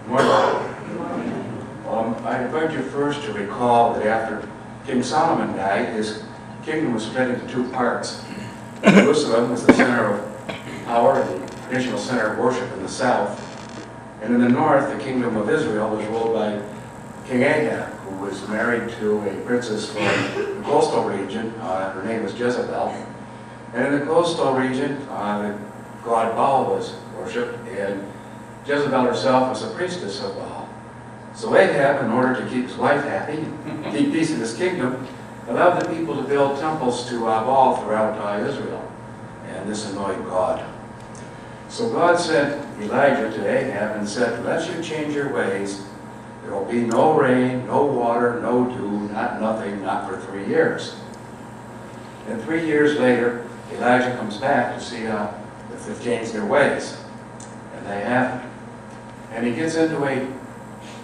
Morning. I invite you first to recall that after King Solomon died, his kingdom was split into two parts. Jerusalem was the center of power, the traditional center of worship in the south. And in the north, the kingdom of Israel was ruled by King Ahab, who was married to a princess from the coastal region. Her name was Jezebel. And in the coastal region, the god Baal was worshipped, and Jezebel herself was a priestess of Baal. So Ahab, in order to keep his wife happy and keep peace in his kingdom, allowed the people to build temples to Baal throughout Israel. And this annoyed God. So God sent Elijah to Ahab and said, unless you change your ways, there will be no rain, no water, no dew, nothing, not for 3 years. And 3 years later, Elijah comes back to see if they've changed their ways. And they haven't. And he gets into a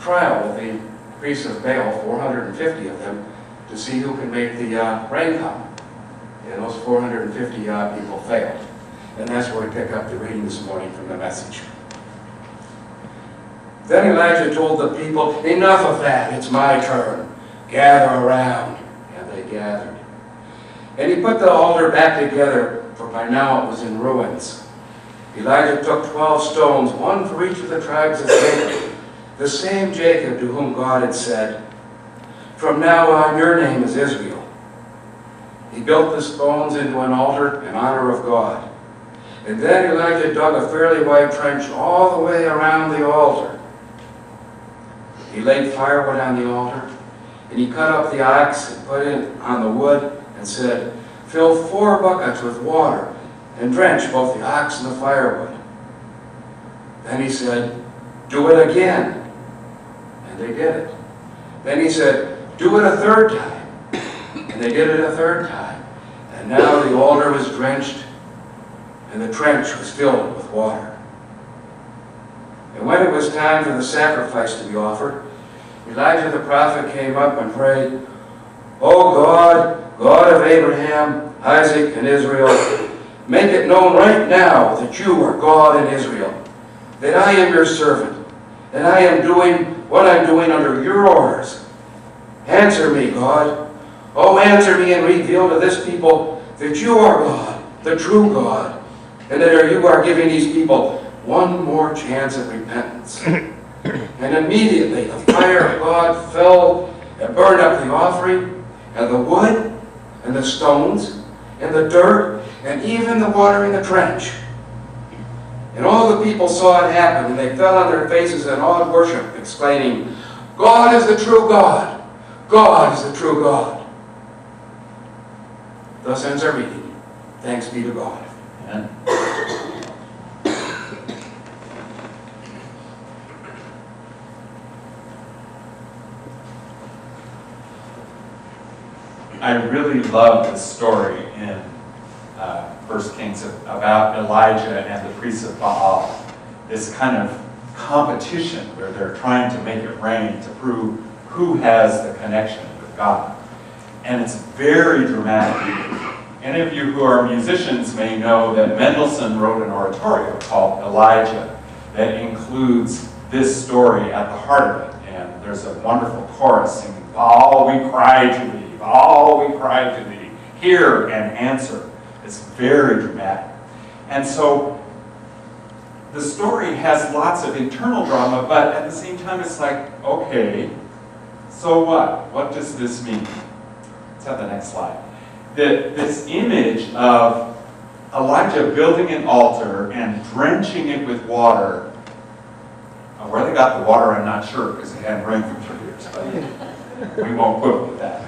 trial with the priests of Baal, 450 of them, to see who can make the rain come. And those 450 people failed. And that's where we pick up the reading this morning from the message. Then Elijah told the people, enough of that, it's my turn. Gather around. And they gathered. And he put the altar back together, for by now it was in ruins. Elijah took 12 stones, one for each of the tribes of Jacob, the same Jacob to whom God had said, from now on your name is Israel. He built the stones into an altar in honor of God. And then Elijah dug a fairly wide trench all the way around the altar. He laid firewood on the altar, and he cut up the ox and put it on the wood and said, fill 4 buckets with water and drench both the ox and the firewood. Then he said, do it again. And they did it. Then he said, do it a third time. And they did it a third time. And now the altar was drenched and the trench was filled with water. And when it was time for the sacrifice to be offered, Elijah the prophet came up and prayed, O God, God of Abraham, Isaac, and Israel, make it known right now that you are God in Israel, that I am your servant, and I am doing what I'm doing under your orders. Answer me, God. Oh, answer me and reveal to this people that you are God, the true God, and that you are giving these people one more chance at repentance. And immediately the fire of God fell and burned up the offering, and the wood, and the stones, and the dirt, and even the water in the trench. And all the people saw it happen, and they fell on their faces in awed worship, exclaiming, God is the true God! God is the true God! Thus ends our reading. Thanks be to God. Amen. I really love the story in 1 Kings about Elijah and the priests of Baal. This kind of competition where they're trying to make it rain to prove who has the connection with God. And it's very dramatic. Any of you who are musicians may know that Mendelssohn wrote an oratorio called Elijah that includes this story at the heart of it. And there's a wonderful chorus singing, Baal, we cry to thee. Baal, we cry to thee. Hear and answer. It's very dramatic. And so the story has lots of internal drama, but at the same time it's like, okay, so what? What does this mean? Let's have the next slide. This image of Elijah building an altar and drenching it with water. Where they got the water, I'm not sure, because it hadn't rained for 3 years, but we won't quibble with that.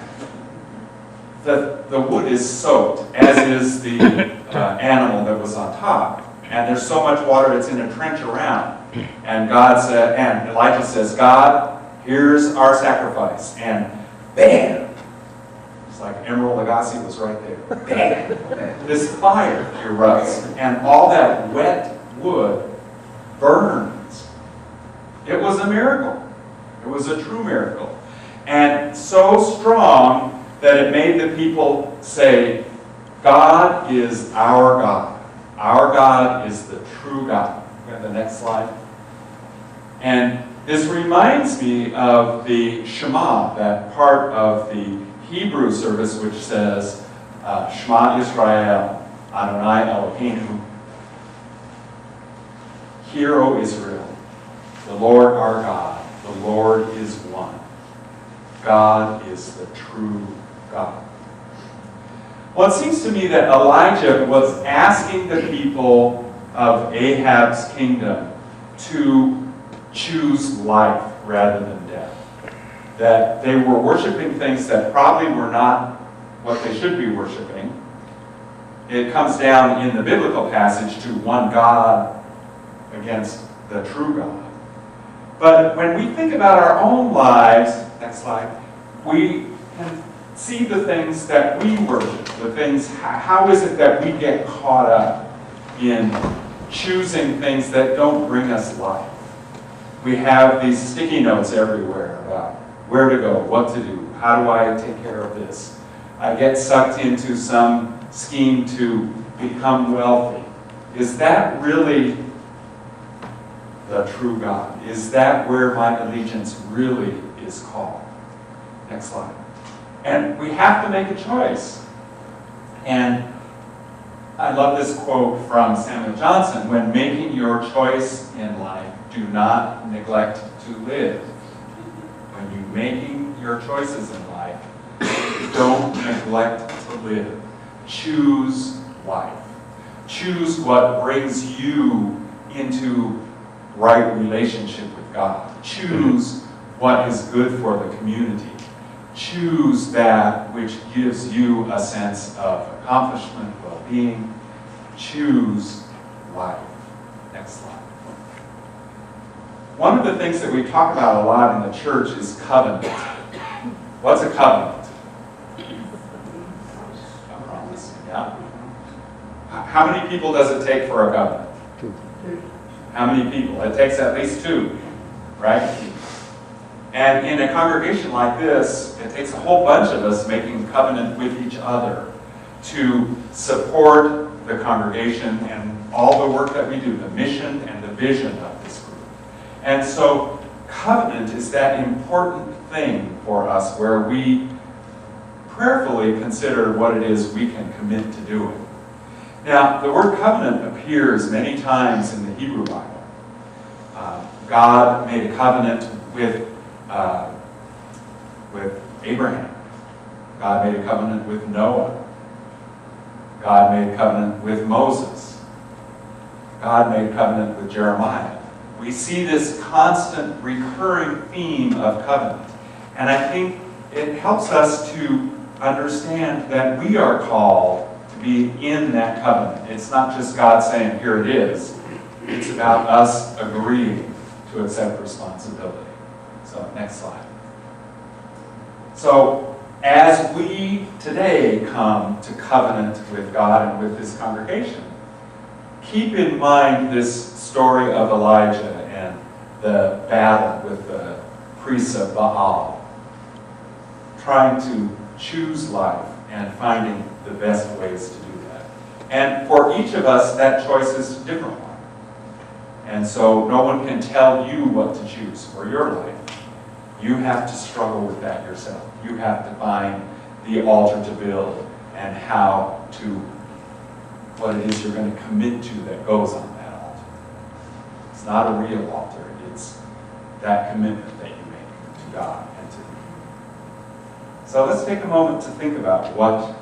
The wood is soaked, as is the animal that was on top. And there's so much water, it's in a trench around. And and Elijah says, God, here's our sacrifice. And bam! It's like Emerald Lagasse was right there. Bam! This fire erupts, and all that wet wood burns. It was a miracle. It was a true miracle. And so strong that it made the people say, God is our God. Our God is the true God. We have the next slide. And This reminds me of the Shema, that part of the Hebrew service which says, Shema Israel, Adonai Eloheinu. Hear, O Israel, the Lord our God, the Lord is one. God is the true God. Well, it seems to me that Elijah was asking the people of Ahab's kingdom to choose life rather than death. That they were worshiping things that probably were not what they should be worshiping. It comes down in the biblical passage to one God against the true God. But when we think about our own lives, next slide, we can see the things that we worship, the things, how is it that we get caught up in choosing things that don't bring us life? We have these sticky notes everywhere about where to go, what to do, how do I take care of this? I get sucked into some scheme to become wealthy. Is that really the true God? Is that where my allegiance really is called? Next slide. And we have to make a choice. And I love this quote from Samuel Johnson: when making your choice in life, do not neglect to live. When you're making your choices in life, don't neglect to live. Choose life. Choose what brings you into right relationship with God. Choose what is good for the community. Choose that which gives you a sense of accomplishment, well-being. Choose life. Next slide. One of the things that we talk about a lot in the church is covenant. What's a covenant? A promise. Yeah. How many people does it take for a covenant? 2. How many people? It takes at least 2, right? And in a congregation like this, it takes a whole bunch of us making covenant with each other to support the congregation and all the work that we do, the mission and the vision of this group. And so covenant is that important thing for us where we prayerfully consider what it is we can commit to doing. Now, the word covenant appears many times in the Hebrew Bible. God made a covenant with Abraham. God made a covenant with Noah. God made a covenant with Moses. God made a covenant with Jeremiah. We see this constant recurring theme of covenant. And I think it helps us to understand that we are called to be in that covenant. It's not just God saying, here it is. It's about us agreeing to accept responsibility. So, next slide. So, as we today come to covenant with God and with this congregation, keep in mind this story of Elijah and the battle with the priests of Baal, trying to choose life and finding the best ways to do that. And for each of us, that choice is a different one. And so no one can tell you what to choose for your life. You have to struggle with that yourself. You have to find the altar to build and how to, what it is you're going to commit to that goes on that altar. It's not a real altar. It's that commitment that you make to God and to me. So let's take a moment to think about what